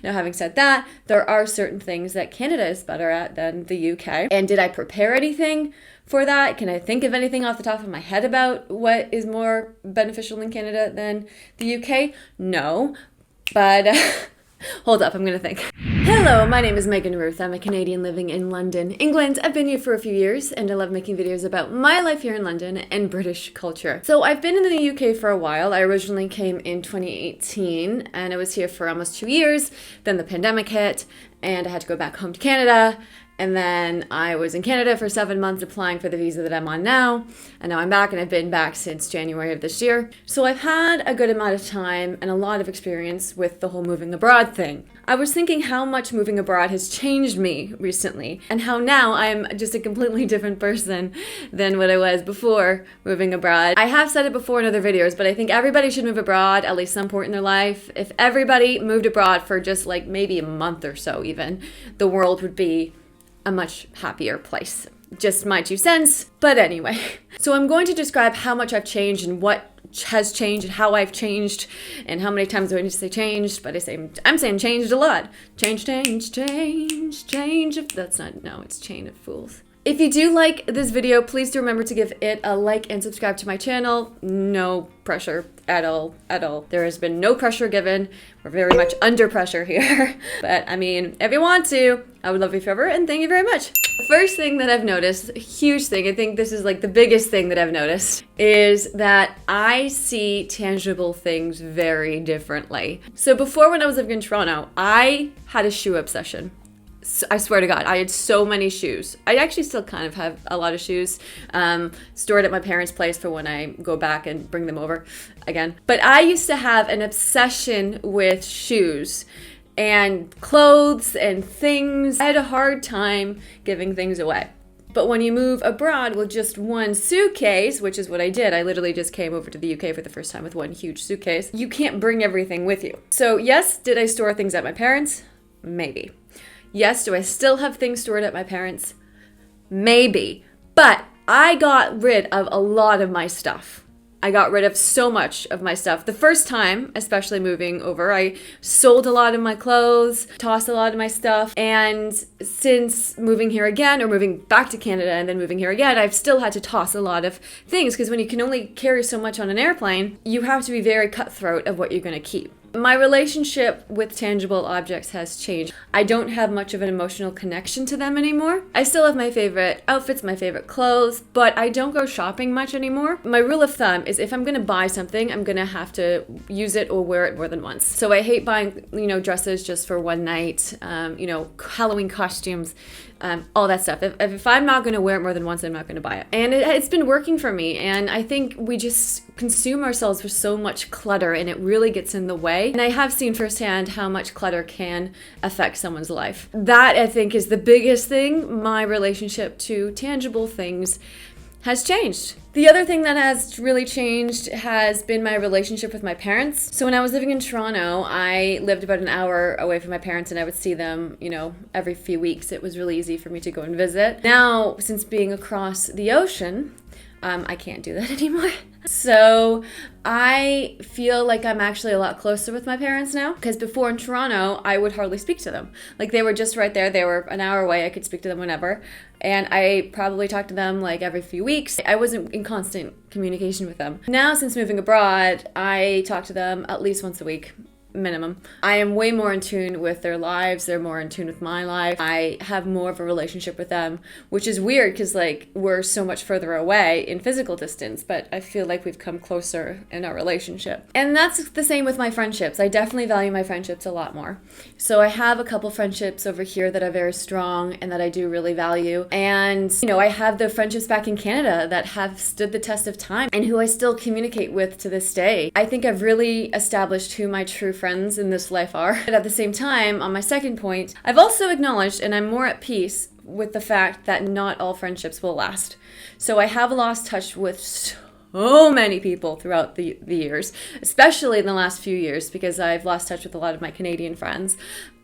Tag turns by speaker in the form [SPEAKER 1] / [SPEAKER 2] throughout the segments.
[SPEAKER 1] Now, having said that, there are certain things that Canada is better at than the UK. And did I prepare anything for that? Can I think of anything off the top of my head about what is more beneficial in Canada than the UK? No, but hold up, I'm gonna think. Hello, my name is Megan Ruth. I'm a Canadian living in London, England. I've been here for a few years and I love making videos about my life here in London and British culture. So I've been in the UK for a while. I originally came in 2018 and I was here for almost 2 years. Then the pandemic hit and I had to go back home to Canada. And then I was in Canada for 7 months applying for the visa that I'm on now. And now I'm back, and I've been back since January of this year. So I've had a good amount of time and a lot of experience with the whole moving abroad thing. I was thinking how much moving abroad has changed me recently, and how now I'm just a completely different person than what I was before moving abroad. I have said it before in other videos, but I think everybody should move abroad at least some point in their life. If everybody moved abroad for just like maybe a month or so even, the world would be a much happier place. Just my 2 cents, but anyway. So I'm going to describe how much I've changed and what has changed and how I've changed and how many times do I need to say changed, but I'm saying changed a lot. Change. That's not, no, it's chain of fools. If you do like this video, please do remember to give it a like and subscribe to my channel. No pressure at all. There has been no pressure given. We're very much under pressure here. But I mean, if you want to, I would love you forever, and thank you very much. The first thing that I've noticed, a huge thing, I think this is like the biggest thing that I've noticed, is that I see tangible things very differently. So before, when I was living in Toronto, I had a shoe obsession. I swear to God, I had so many shoes. I actually still kind of have a lot of shoes stored at my parents' place for when I go back and bring them over again. But I used to have an obsession with shoes and clothes and things. I had a hard time giving things away. But when you move abroad with just one suitcase, which is what I did, I literally just came over to the UK for the first time with one huge suitcase, you can't bring everything with you. So yes, did I store things at my parents'? Maybe. Yes, do I still have things stored at my parents'? Maybe. But I got rid of a lot of my stuff. I got rid of so much of my stuff. The first time, especially moving over, I sold a lot of my clothes, tossed a lot of my stuff. And since moving here again, or moving back to Canada and then moving here again, I've still had to toss a lot of things, because when you can only carry so much on an airplane, you have to be very cutthroat of what you're going to keep. My relationship with tangible objects has changed. I don't have much of an emotional connection to them anymore. I still have my favorite outfits, my favorite clothes, but I don't go shopping much anymore. My rule of thumb is if I'm gonna buy something, I'm gonna have to use it or wear it more than once. So I hate buying, dresses just for one night, Halloween costumes, all that stuff. If I'm not gonna wear it more than once, I'm not gonna buy it. And it's been working for me, and I think we just consume ourselves with so much clutter, and it really gets in the way. And I have seen firsthand how much clutter can affect someone's life. That, I think, is the biggest thing. My relationship to tangible things has changed. The other thing that has really changed has been my relationship with my parents. So when I was living in Toronto, I lived about an hour away from my parents, and I would see them, every few weeks. It was really easy for me to go and visit. Now, since being across the ocean, I can't do that anymore. So I feel like I'm actually a lot closer with my parents now, because before in Toronto, I would hardly speak to them. Like, they were just right there. They were an hour away. I could speak to them whenever. And I probably talked to them like every few weeks. I wasn't in constant communication with them. Now, since moving abroad, I talk to them at least once a week. Minimum. I am way more in tune with their lives. They're more in tune with my life. I have more of a relationship with them, which is weird because we're so much further away in physical distance, but I feel like we've come closer in our relationship. And that's the same with my friendships. I definitely value my friendships a lot more. So I have a couple friendships over here that are very strong and that I do really value. And, I have the friendships back in Canada that have stood the test of time and who I still communicate with to this day. I think I've really established who my true friends in this life are. But at the same time, on my second point, I've also acknowledged, and I'm more at peace with the fact that not all friendships will last. So I have lost touch with so many people throughout the years, especially in the last few years, because I've lost touch with a lot of my Canadian friends.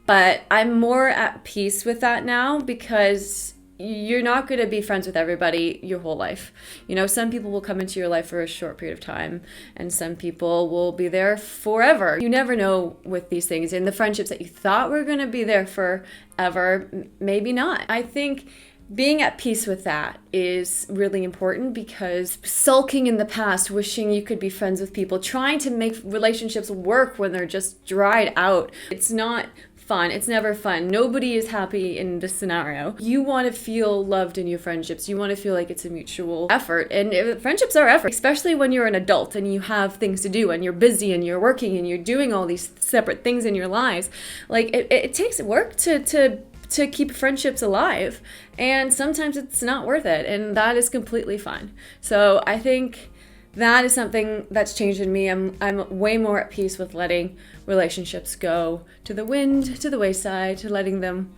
[SPEAKER 1] But I'm more at peace with that now, because you're not going to be friends with everybody your whole life. You know, some people will come into your life for a short period of time, and some people will be there forever. You never know with these things. And the friendships that you thought were going to be there forever, maybe not. I think being at peace with that is really important, because sulking in the past, wishing you could be friends with people, trying to make relationships work when they're just dried out, it's not fun. It's never fun. Nobody is happy in this scenario. You want to feel loved in your friendships. You want to feel like it's a mutual effort. And friendships are effort, especially when you're an adult and you have things to do and you're busy and you're working and you're doing all these separate things in your lives. Like it takes work to keep friendships alive, and sometimes it's not worth it, and that is completely fine. So I think that is something that's changed in me. I'm way more at peace with letting relationships go to the wind, to the wayside, to letting them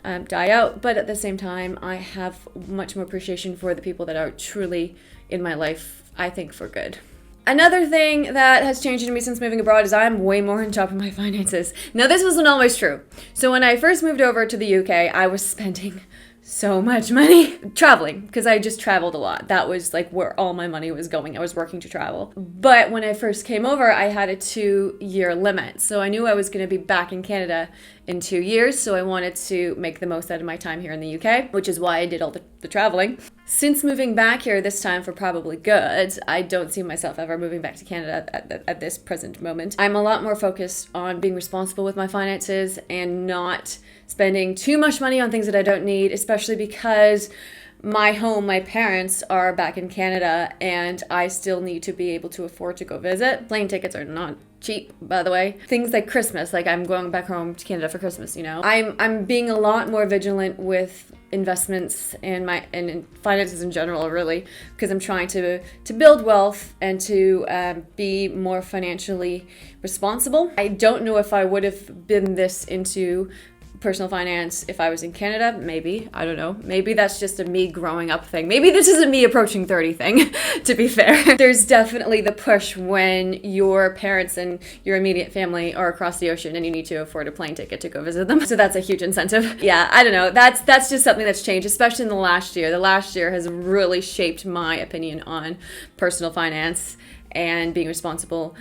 [SPEAKER 1] die out. But at the same time, I have much more appreciation for the people that are truly in my life, I think for good. Another thing that has changed in me since moving abroad is I'm way more on top of my finances. Now, this wasn't always true. So when I first moved over to the UK, I was spending so much money traveling, because I just traveled a lot. That was like where all my money was going. I was working to travel. But when I first came over, I had a 2-year limit. So I knew I was going to be back in Canada in 2 years. So I wanted to make the most out of my time here in the UK, which is why I did all the traveling. Since moving back here this time for probably good, I don't see myself ever moving back to Canada at this present moment. I'm a lot more focused on being responsible with my finances and not spending too much money on things that I don't need, especially because my home, my parents are back in Canada, and I still need to be able to afford to go visit. Plane tickets are not cheap, by the way. Things like Christmas, like I'm going back home to Canada for Christmas, you know. I'm being a lot more vigilant with investments and in finances in general, really, because I'm trying to build wealth and to be more financially responsible. I don't know if I would have been this into personal finance if I was in Canada. Maybe, I don't know. Maybe that's just a me growing up thing. Maybe this is a me approaching 30 thing, to be fair. There's definitely the push when your parents and your immediate family are across the ocean and you need to afford a plane ticket to go visit them. So that's a huge incentive. Yeah, I don't know. That's just something that's changed, especially in the last year. The last year has really shaped my opinion on personal finance and being responsible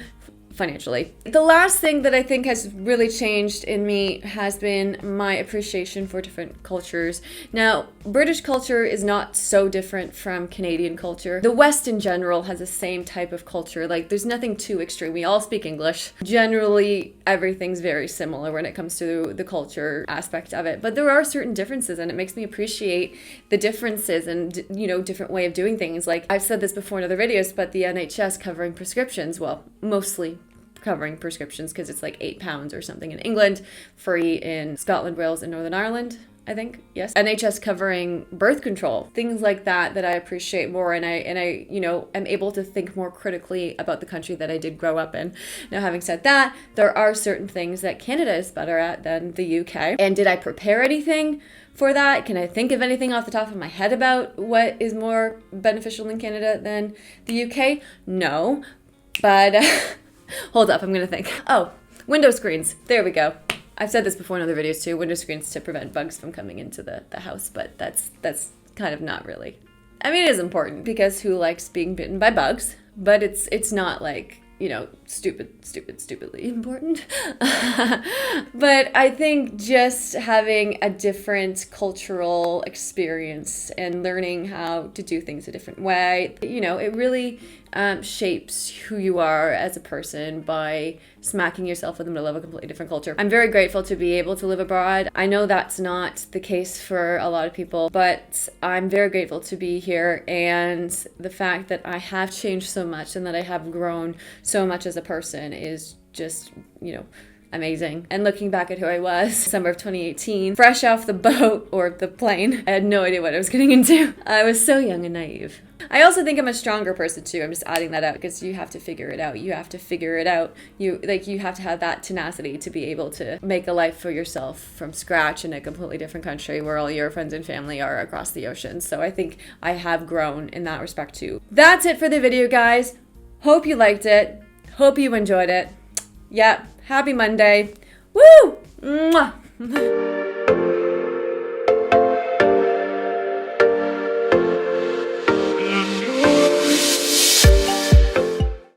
[SPEAKER 1] financially. The last thing that I think has really changed in me has been my appreciation for different cultures. Now, British culture is not so different from Canadian culture. The West in general has the same type of culture. Like, there's nothing too extreme. We all speak English. Generally, everything's very similar when it comes to the culture aspect of it. But there are certain differences, and it makes me appreciate the differences and, you know, different way of doing things. Like, I've said this before in other videos, but the NHS covering prescriptions, well, mostly covering prescriptions, because it's like £8 or something in England, free in Scotland, Wales, and Northern Ireland, I think. Yes. NHS covering birth control, things like that I appreciate more, and I you know, am able to think more critically about the country that I did grow up in. Now, having said that, there are certain things that Canada is better at than the UK. And did I prepare anything for that? Can I think of anything off the top of my head about what is more beneficial in Canada than the UK? No. But hold up, I'm gonna think. Oh, window screens. There we go. I've said this before in other videos too. Window screens to prevent bugs from coming into the house, but that's kind of not really. I mean, it is important, because who likes being bitten by bugs? But it's not like, you know, stupidly important. But I think just having a different cultural experience and learning how to do things a different way, you know, it really shapes who you are as a person by smacking yourself in the middle of a completely different culture. I'm very grateful to be able to live abroad. I know that's not the case for a lot of people, but I'm very grateful to be here, and the fact that I have changed so much and that I have grown so much as a person is just, you know, amazing. And looking back at who I was, summer of 2018, fresh off the boat or the plane, I had no idea what I was getting into. I was so young and naive. I also think I'm a stronger person too. I'm just adding that out, because you have to figure it out. You have to figure it out. You have to have that tenacity to be able to make a life for yourself from scratch in a completely different country where all your friends and family are across the ocean. So I think I have grown in that respect too. That's it for the video, guys. Hope you liked it. Hope you enjoyed it. Yep. Happy Monday. Woo! Mwah!